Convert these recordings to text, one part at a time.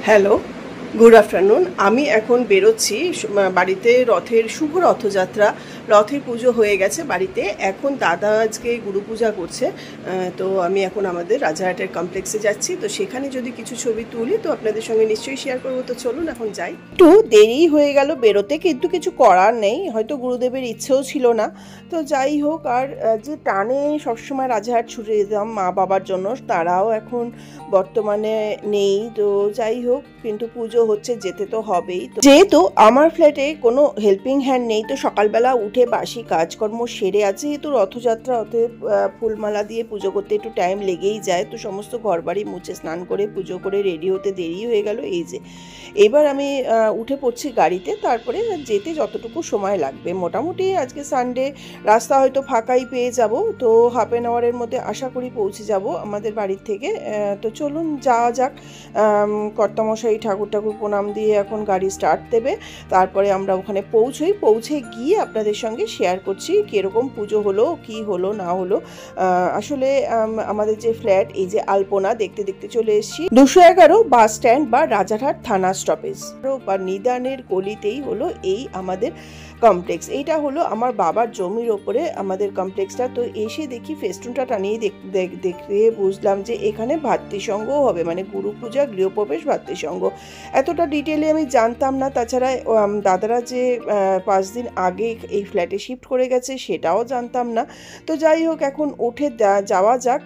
Hello, good afternoon. আমি এখন বেরোচ্ছি বাড়িতে রথের শুভ রথযাত্রা, রথের পুজো হয়ে গেছে বাড়িতে। এখন দাদা আজকে গুরু পূজা করছে, তো আমি এখন আমাদের রাজারহাটের কমপ্লেক্সে যাচ্ছি। তো সেখানে যদি কিছু ছবি তুলি তো আপনাদের সঙ্গে নিশ্চয়ই শেয়ার করবো। তো চলুন এখন যাই। একটু দেরি হয়ে গেল বেরোতে, কিন্তু কিছু করার নেই, হয়তো গুরুদেবের ইচ্ছেও ছিল না। তো যাই হোক, আর যে টানে সবসময় রাজারহাট ছুটে যেতাম মা বাবার জন্য, তারাও এখন বর্তমানে নেই। তো যাই হোক, কিন্তু পুজো হচ্ছে, যেতে তো হবেই। তো যেহেতু আমার ফ্ল্যাটে কোনো হেল্পিং হ্যান্ড নেই, তো সকালবেলা উঠে বাসি কাজকর্ম সেরে, আছে যেহেতু রথযাত্রা, অতএব ফুলমালা দিয়ে পুজো করতে একটু টাইম লেগেই যায়। তো সমস্ত ঘর বাড়ি মুছে স্নান করে পুজো করে রেডি হতে দেরি হয়ে গেল। এই যে এবার আমি উঠে পড়ছি গাড়িতে, তারপরে যেতে যতটুকু সময় লাগবে। মোটামুটি আজকে সানডে, রাস্তা হয়তো ফাঁকাই পেয়ে যাব। তো হাফ অ্যান আওয়ারের মধ্যে আশা করি পৌঁছে যাব আমাদের বাড়ির থেকে। তো চলুন যাওয়া যাক। কর্তামশাই ঠাকুর প্রণাম দিয়ে এখন গাড়ি স্টার্ট দেবে, তারপরে আমরা ওখানে পৌঁছে গিয়ে আপনাদের সঙ্গে শেয়ার করছি কীরকম পুজো হলো, কি হলো না হলো। আসলে আমাদের যে ফ্ল্যাট, এই যে আলপনা দেখতে দেখতে চলে এসেছি 211 বাস স্ট্যান্ড বা রাজারহাট থানা স্টপেজ বা নিদানের গলিতেই হলো এই আমাদের কমপ্লেক্স। এইটা হলো আমার বাবার জমির ওপরে আমাদের কমপ্লেক্সটা। তো এসে দেখি ফেস্টুনটা টানিয়ে দেখতে বুঝলাম যে এখানে ভাতৃসংঘও হবে, মানে গুরু পূজা, গৃহপ্রবেশ, ভাতৃসংঘ। এতটা ডিটেলে আমি জানতাম না। তাছাড়া দাদারা যে 5 দিন আগে এই ফ্ল্যাটে শিফট করে গেছে সেটাও জানতাম না। তো যাই হোক, এখন উঠে যাওয়া যাক।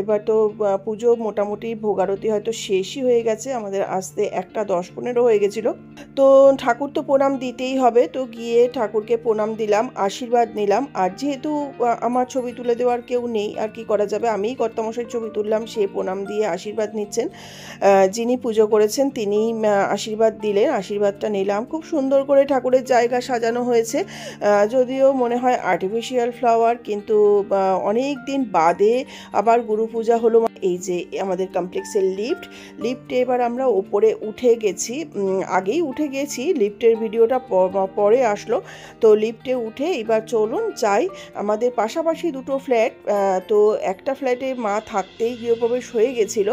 এবার তো পুজো মোটামুটি ভোগারতি হয়তো শেষই হয়ে গেছে, আমাদের আসতে 1:10-15 হয়ে গেছিলো। তো ঠাকুর তো প্রণাম দিতেই হবে, তো গিয়ে ঠাকুরকে প্রণাম দিলাম, আশীর্বাদ নিলাম। আর যেহেতু আমার ছবি তুলে দেওয়ার কেউ নেই, আর কি করা যাবে, আমিই কর্তামশাই ছবি তুললাম, সে প্রণাম দিয়ে আশীর্বাদ নিচ্ছেন। যিনি পুজো করেছেন তিনি আশীর্বাদ দিলেন, আশীর্বাদটা নিলাম। খুব সুন্দর করে ঠাকুরের জায়গা সাজানো হয়েছে, যদিও মনে হয় আর্টিফিশিয়াল ফ্লাওয়ার, কিন্তু অনেক দিন বাদে আবার গুরু পূজা হলো। এই যে আমাদের কমপ্লেক্সের লিফটে এবার আমরা ওপরে উঠে গেছি, আগেই উঠে গেছি, লিফটের ভিডিওটা পরে আসলো। তো লিফটে উঠে এবার চলুন যাই। আমাদের পাশাপাশি দুটো ফ্ল্যাট, তো একটা ফ্ল্যাটে মা থাকতেই গৃহপ্রবেশ হয়ে গেছিল,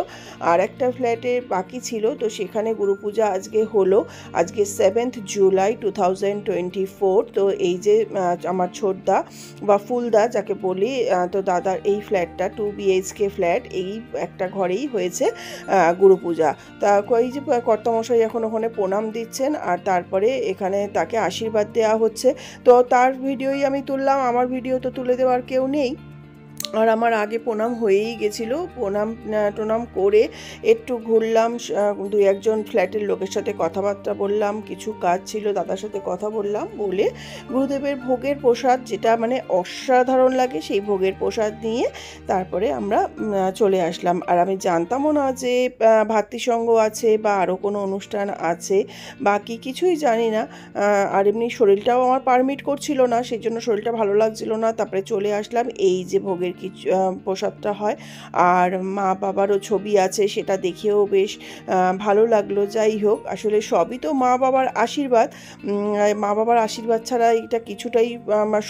আর একটা ফ্ল্যাটে বাকি ছিল। তো সেখানে গুরু পূজা আজকে হলো, আজকে 7th জুলাই 2024। তো এই যে আমার ছোটদা বা ফুলদা যাকে বলি, তো দাদার এই ফ্ল্যাটটা 2 BHK ফ্ল্যাট, এই একটা ঘরেই হয়েছে গুরু পূজা। তা এই যে কর্তামশাই এখন ওখানে প্রণাম দিচ্ছেন, আর তারপরে এখানে তাকে আশীর্বাদ দেওয়া হচ্ছে। তো তার ভিডিওই আমি তুললাম, আমার ভিডিও তো তুলে দেওয়ার কেউ নেই। আর আমার আগে প্রণাম হয়েই গেছিলো, প্রণাম করে একটু ঘুরলাম, 2-1জন ফ্ল্যাটের লোকের সাথে কথাবার্তা বললাম, কিছু কাজ ছিল দাদার সাথে কথা বললাম, বলে গুরুদেবের ভোগের প্রসাদ, যেটা মানে অসাধারণ লাগে, সেই ভোগের প্রসাদ নিয়ে তারপরে আমরা চলে আসলাম। আর আমি জানতামও না যে ভাতৃসংঘ আছে বা আরও কোনো অনুষ্ঠান আছে, বাকি কিছুই জানি না। আর এমনি শরীরটাও আমার পারমিট করছিল না, সেই জন্য শরীরটা ভালো লাগছিল না। তারপরে চলে আসলাম, এই যে ভোগের কিছু প্রসাদটা হয়, আর মা বাবারও ছবি আছে, সেটা দেখেও বেশ ভালো লাগলো। যাই হোক, আসলে সবই তো মা বাবার আশীর্বাদ, মা বাবার আশীর্বাদ ছাড়া এটা কিছুটাই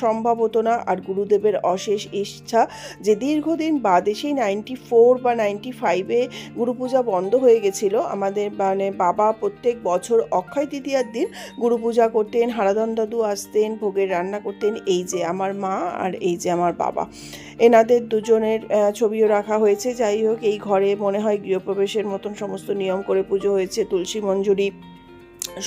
সম্ভব হতো না। আর গুরুদেবের অশেষ ইচ্ছা যে দীর্ঘদিন বাদে, সেই 94 বা 95-এ গুরু পূজা বন্ধ হয়ে গেছিলো আমাদের, মানে বাবা প্রত্যেক বছর অক্ষয় তৃতীয়ার দিন গুরু পূজা করতেন, হারাধন দাদু আসতেন, ভোগের রান্না করতেন। এই যে আমার মা আর এই যে আমার বাবা, এনাদের দুজনের ছবিও রাখা হয়েছে। যাই হোক, এই ঘরে মনে হয় গৃহপ্রবেশের মতন সমস্ত নিয়ম করে পুজো হয়েছে। তুলসী মঞ্জুরি,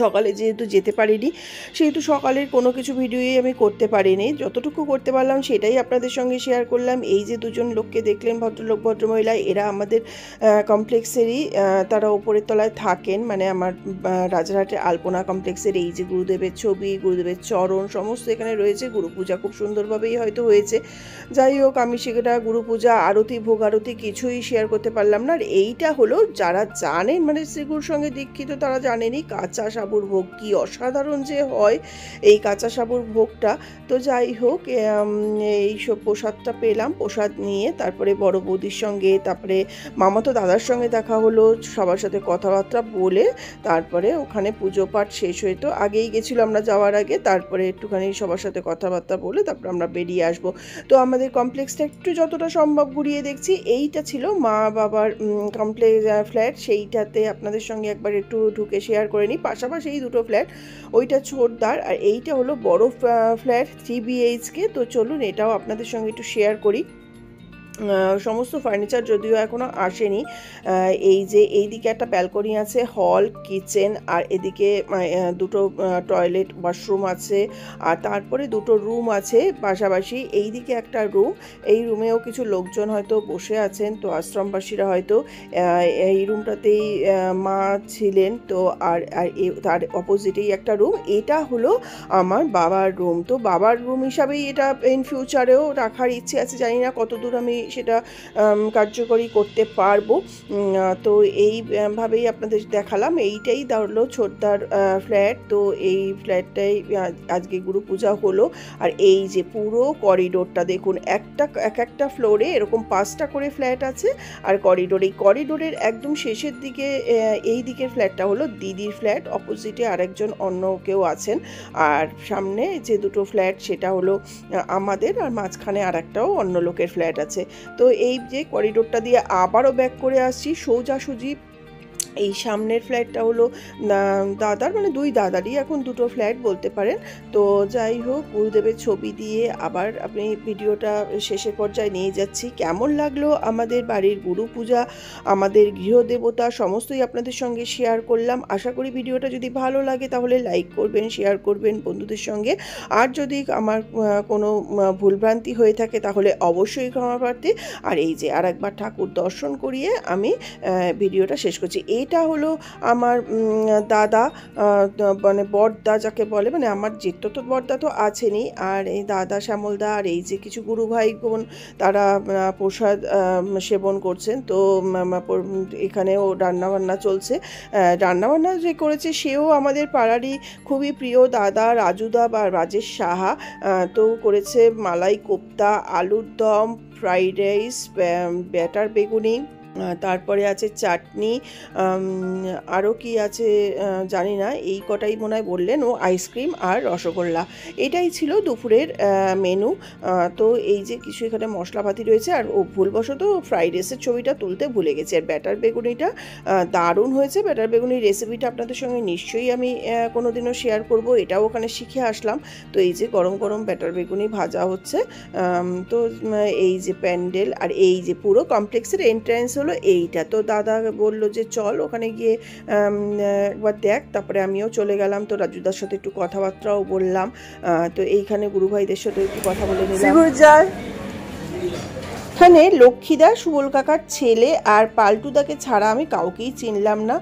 সকালে যেহেতু যেতে পারিনি, সেহেতু সকালের কোনো কিছু ভিডিওই আমি করতে পারিনি, যতটুকু করতে পারলাম সেটাই আপনাদের সঙ্গে শেয়ার করলাম। এই যে দুজন লোককে দেখলেন, ভদ্রলোক ভদ্রমহিলা, এরা আমাদের কমপ্লেক্সেরই, তারা ওপরের তলায় থাকেন, মানে আমার রাজারহাটের আলপনা কমপ্লেক্সের। এই যে গুরুদেবের ছবি, গুরুদেবের চরণ সমস্ত এখানে রয়েছে। গুরু পূজা খুব সুন্দরভাবেই হয়তো হয়েছে। যাই হোক, আমি সেটা গুরু পূজা, আরতি, ভোগ আরতি কিছুই শেয়ার করতে পারলাম না। আর এইটা হলো, যারা জানেন মানে শ্রীগুরুর সঙ্গে দীক্ষিত, তারা জানেনই কাঁচা কাঁচা সাবুর ভোগ কি অসাধারণ যে হয় এই কাঁচা সাবুর ভোগটা। তো যাই হোক, এইসব প্রসাদটা পেলাম, প্রসাদ নিয়ে তারপরে বড় বৌদির সঙ্গে, তারপরে মামাতো দাদার সঙ্গে দেখা হলো, সবার সাথে কথাবার্তা বলে তারপরে ওখানে পুজো পাঠ শেষ হইতো, আগেই গেছিলো আমরা যাওয়ার আগে, তারপরে একটুখানি সবার সাথে কথাবার্তা বলে তারপর আমরা বেরিয়ে আসবো। তো আমাদের কমপ্লেক্সটা একটু যতটা সম্ভব ঘুরিয়ে দেখছি। এইটা ছিল মা বাবার কমপ্লেক্স ফ্ল্যাট, সেইটাতে আপনাদের সঙ্গে একবার একটু ঢুকে শেয়ার করে নিই। পাশাপাশি এই দুটো ফ্ল্যাট, ওইটা ছোটদার আর এইটা হলো বড় ফ্ল্যাট 3 BHK। তো চলুন এটাও আপনাদের সঙ্গে একটু শেয়ার করি। সমস্ত ফার্নিচার যদিও এখনও আসেনি। এই যে এইদিকে একটা ব্যালকনি আছে, হল, কিচেন, আর এদিকে দুটো টয়লেট ওয়াশরুম আছে, আর তারপরে দুটো রুম আছে পাশাপাশি। এইদিকে একটা রুম, এই রুমেও কিছু লোকজন হয়তো বসে আছেন, তো আশ্রমবাসীরা হয়তো এই রুমটাতেই মা ছিলেন। তো আর তার অপোজিটেই একটা রুম, এটা হলো আমার বাবার রুম। তো বাবার রুম হিসাবেই এটা ইন ফিউচারেও রাখার ইচ্ছে আছে, জানি না কতদূর আমি সেটা কার্যকরী করতে পারবো। তো এইভাবেই আপনাদের দেখালাম। এইটাই হলো ছোটদার ফ্ল্যাট। তো এই ফ্ল্যাটটাই আজকে গুরু পূজা হলো। আর এই যে পুরো করিডোরটা দেখুন, এক একটা ফ্লোরে এরকম 5টা করে ফ্ল্যাট আছে। আর করিডোরের একদম শেষের দিকে এই দিকের ফ্ল্যাটটা হলো দিদির ফ্ল্যাট, অপোজিটে আরেকজন অন্য কেউ আছেন। আর সামনে যে দুটো ফ্ল্যাট সেটা হলো আমাদের, আর মাঝখানে আর একটাও অন্য লোকের ফ্ল্যাট আছে। তো এই যে করিডোরটা দিয়ে আবারও ব্যাক করে আসছি সোজাসুজি। এই সামনের ফ্ল্যাটটা হলো দাদার, মানে দুই দাদারই এখন দুটো ফ্ল্যাট বলতে পারেন। তো যাই হোক, গুরুদেবের ছবি দিয়ে আবার আপনি ভিডিওটা শেষের পর্যায়ে নিয়ে যাচ্ছি। কেমন লাগলো আমাদের বাড়ির গুরু পূজা, আমাদের গৃহদেবতা, সমস্তই আপনাদের সঙ্গে শেয়ার করলাম। আশা করি ভিডিওটা যদি ভালো লাগে তাহলে লাইক করবেন, শেয়ার করবেন বন্ধুদের সঙ্গে। আর যদি আমার কোনো ভুলভ্রান্তি হয়ে থাকে তাহলে অবশ্যই ক্ষমা প্রার্থী। আর এই যে আর একবার ঠাকুর দর্শন করিয়ে আমি ভিডিওটা শেষ করছি। এটা হলো আমার দাদা, মানে বড়দা যাকে বলে, মানে আমার জেঠতো তো বড়দা তো আছেনই, আর এই দাদা শ্যামলদা, আর এই যে কিছু গুরু ভাই বোন তারা প্রসাদ সেবন করছেন। তো এখানেও রান্নাবান্না চলছে। রান্নাবান্না যে করেছে সেও আমাদের পাড়ারই খুবই প্রিয় দাদা রাজুদা বা রাজেশ সাহা। তো করেছে মালাই কোপ্তা, আলুর দম, ফ্রাইড রাইস, ব্যাটার বেগুনি, তারপরে আছে চাটনি, আরও কি আছে জানি না, এই কটাই মনে হয় বললেন, ও আইসক্রিম আর রসগোল্লা। এটাই ছিল দুপুরের মেনু। তো এই যে কিছু এখানে মশলাপাতি রয়েছে, আর ও ভুলবশত ফ্রাইড রাইসের ছবিটা তুলতে ভুলে গেছি। আর ব্যাটার বেগুনিটা দারুণ হয়েছে। ব্যাটার বেগুনির রেসিপিটা আপনাদের সঙ্গে নিশ্চয়ই আমি কোনো দিনও শেয়ার করব, এটাও ওখানে শিখে আসলাম। তো এই যে গরম গরম ব্যাটার বেগুনি ভাজা হচ্ছে। তো এই যে প্যান্ডেল, আর এই যে পুরো কমপ্লেক্সের এন্ট্রান্স হলো এইটা। তো দাদা বললো যে চল ওখানে গিয়ে একবার দেখ, তারপরে আমিও চলে গেলাম। তো রাজুদার সাথে একটু কথাবার্তাও বললাম। তো এইখানে গুরু ভাইদের সাথে একটু কথা বলে নিলাম। এখানে লক্ষ্মীদা সুবল কাকার ছেলে আর পাল্টুদাকে ছাড়া আমি কাউকেই চিনলাম না।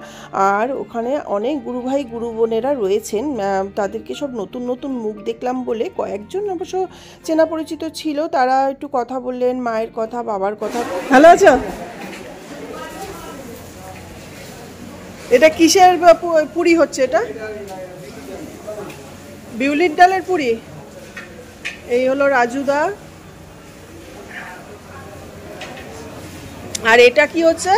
আর ওখানে অনেক গুরু ভাই গুরু বোনেরা রয়েছেন, তাদেরকে সব নতুন নতুন মুখ দেখলাম বলে কয়েকজন অবশ্য চেনা পরিচিত ছিল, তারা একটু কথা বললেন, মায়ের কথা, বাবার কথা। ভালো আছো? এটা কিসের পুরি হচ্ছে? এটা বিউলির ডালের পুরি। এই হলো রাজুদা। আর এটা কি হচ্ছে?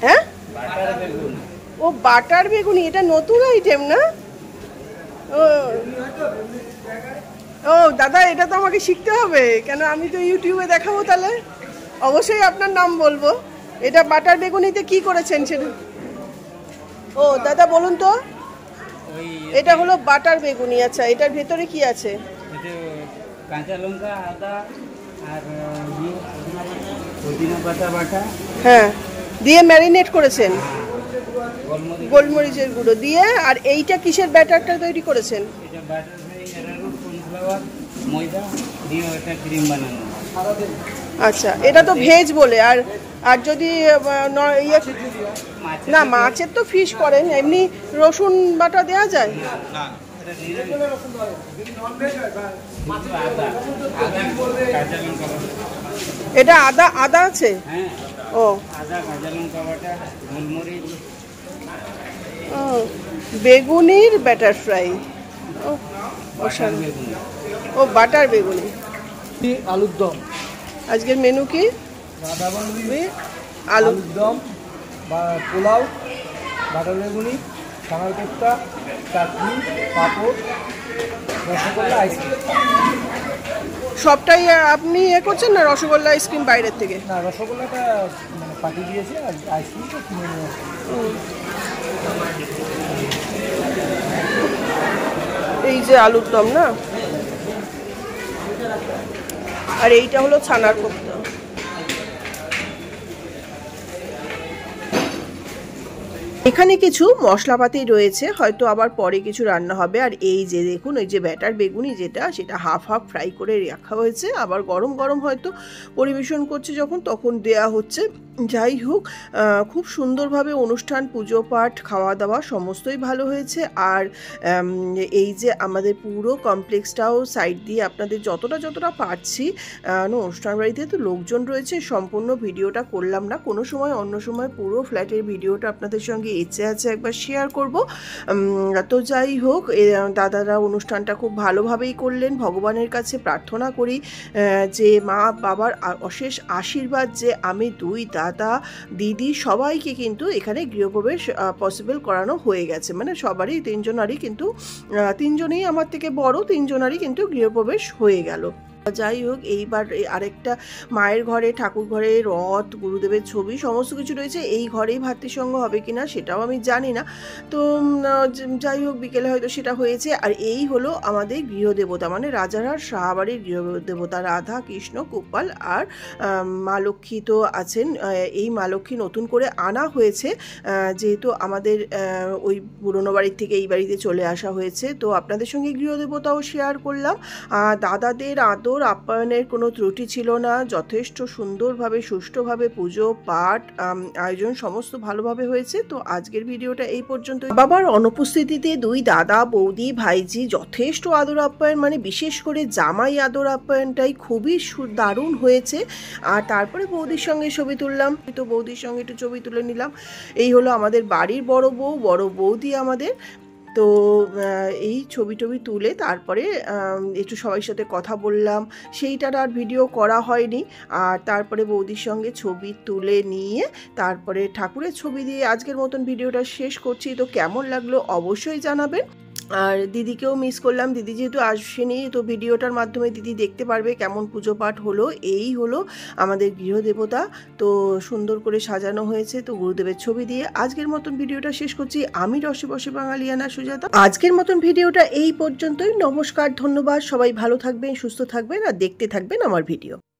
হ্যাঁ, ও বাটার বেগুনি। এটা নতুন আইটেম না? ও দাদা, এটা তো আমাকে শিখতে হবে, কেন আমি তো ইউটিউবে দেখাবো, তাহলে অবশ্যই আপনার নাম বলবো। এটা বাটার বেগুনিতে কি করেছেন সেটা? ও দাদা বলুন তো। এটা হলো বাটার বেগুনি। আচ্ছা, এটার ভেতরে কি আছে? কাঁচা লঙ্কা, আদা আর পুদিনা পাতা বাটা, হ্যাঁ, দিয়ে ম্যারিনেট করেছেন গোলমরিচের গুঁড়ো দিয়ে। আর এইটা কিসের ব্যাটারটা তৈরি করেছেন? এটা বাটার হয় অ্যারারুট, কর্নফ্লাওয়ার, ময়দা দিয়ে একটা ক্রিম বানানো। আচ্ছা, এটা তো ভেজ বলে। আর আর যদি না, মাছের তো ফিশ করেন, এমনি রসুন বাটা দেওয়া যায়? এটা আদা আদা আছে? হ্যাঁ, ও আদা, কাঁচা লঙ্কা বাটা, গোলমরিচ, বেগুনির ব্যাটার ফ্রাই, বাটার বেগুনি, ও বাটার বেগুনি। আলুর দম, আজকের মেনু কি? বাঁধা বন্ধি, আলু আলুর দম বা পোলাও, বাটার বেগুনি, ছানার কোপ্তা, চাটনি, পাঁপড়, রসগোল্লা, আইসক্রিম। সবটাই আপনি করছেন না রসগোল্লা আইসক্রিম বাইরের থেকে? না, রসগোল্লাটা মানে পাঠিয়ে দিয়েছে, আর আইসক্রিমটা কিনে নিয়ে আসছে। এই যে আলুর দম না, আর এইটা হলো ছানার কোপ্তা। এখানে কিছু মশলাপাতি রয়েছে, হয়তো আবার পরে কিছু রান্না হবে। আর এই যে দেখুন, ওই যে ব্যাটার বেগুনি যেটা, সেটা হাফ হাফ ফ্রাই করে রাখা হয়েছে, আবার গরম গরম হয়তো পরিবেশন করছে যখন, তখন দেয়া হচ্ছে। যাই হোক, খুব সুন্দরভাবে অনুষ্ঠান, পুজো পাঠ, খাওয়া দাওয়া সমস্তই ভালো হয়েছে। আর এই যে আমাদের পুরো কমপ্লেক্সটাও সাইড দিয়ে আপনাদের যতটা পারছি, অনুষ্ঠান বাড়িতে তো লোকজন রয়েছে, সম্পূর্ণ ভিডিওটা করলাম না, কোনো সময় অন্য সময় পুরো ফ্ল্যাটের ভিডিওটা আপনাদের সঙ্গে ইচ্ছে আছে একবার শেয়ার করব। তো যাই হোক, দাদারা অনুষ্ঠানটা খুব ভালোভাবেই করলেন। ভগবানের কাছে প্রার্থনা করি যে মা বাবার অশেষ আশীর্বাদ, যে আমি দুই দাদা দিদি সবাইকে কিন্তু এখানে গৃহপ্রবেশ পসিবল করানো হয়ে গেছে। মানে সবারই, তিনজনারই কিন্তু, তিনজনেই আমার থেকে বড়, তিনজনারই কিন্তু গৃহপ্রবেশ হয়ে গেল। যাই হোক, এইবার আরেকটা মায়ের ঘরে, ঠাকুর ঘরে রথ, গুরুদেবের ছবি সমস্ত কিছু রয়েছে। এই ঘরেই ভাতৃসঙ্গ হবে কিনা সেটাও আমি জানি না। তো যাই হোক, বিকেলে হয়তো সেটা হয়েছে। আর এই হলো আমাদের গৃহদেবতা, মানে রাজারহাট সাহাবাড়ির গৃহদেবতা, রাধা কৃষ্ণ গোপাল আর মা লক্ষ্মী তো আছেন। এই মা লক্ষ্মী নতুন করে আনা হয়েছে, যেহেতু আমাদের ওই পুরনো বাড়ির থেকে এই বাড়িতে চলে আসা হয়েছে। তো আপনাদের সঙ্গে গৃহদেবতাও শেয়ার করলাম। দাদাদের আদর আপ্যায়নের কোনো ত্রুটি ছিল না, যথেষ্ট সুন্দরভাবে সুষ্ঠুভাবে পুজো পাঠ আয়োজন সমস্ত ভালোভাবে হয়েছে। তো আজকের ভিডিওটা এই পর্যন্ত। বাবার অনুপস্থিতিতে দুই দাদা বৌদি ভাইজি যথেষ্ট আদর আপ্যায়ন, মানে বিশেষ করে জামাই আদর আপ্যায়নটাই খুবই দারুণ হয়েছে। আর তারপরে বৌদির সঙ্গে ছবি তুললাম, তো বৌদির সঙ্গে একটু ছবি তুলে নিলাম। এই হলো আমাদের বাড়ির বড় বউ, বড় বৌদি আমাদের। তো এই ছবি টবি তুলে তারপরে একটু সবার সাথে কথা বললাম, সেইটার আর ভিডিও করা হয়নি। আর তারপরে বৌদির সঙ্গে ছবি তুলে নিয়ে তারপরে ঠাকুরের ছবি দিয়ে আজকের মতন ভিডিওটা শেষ করছি। তো কেমন লাগলো অবশ্যই জানাবেন। আর দিদিকেও মিস করলাম, দিদি যেহেতু আসেনি, তো ভিডিওটার মাধ্যমে দিদি দেখতে পারবে কেমন পুজো পাঠ হলো। এই হলো আমাদের গৃহদেবতা, তো সুন্দর করে সাজানো হয়েছে। তো গুরুদেবের ছবি দিয়ে আজকের মতন ভিডিওটা শেষ করছি। আমি রসে বসে বাঙালিয়ানা সুজাতা। আজকের মতন ভিডিওটা এই পর্যন্তই। নমস্কার, ধন্যবাদ। সবাই ভালো থাকবেন, সুস্থ থাকবেন আর দেখতে থাকবেন আমার ভিডিও।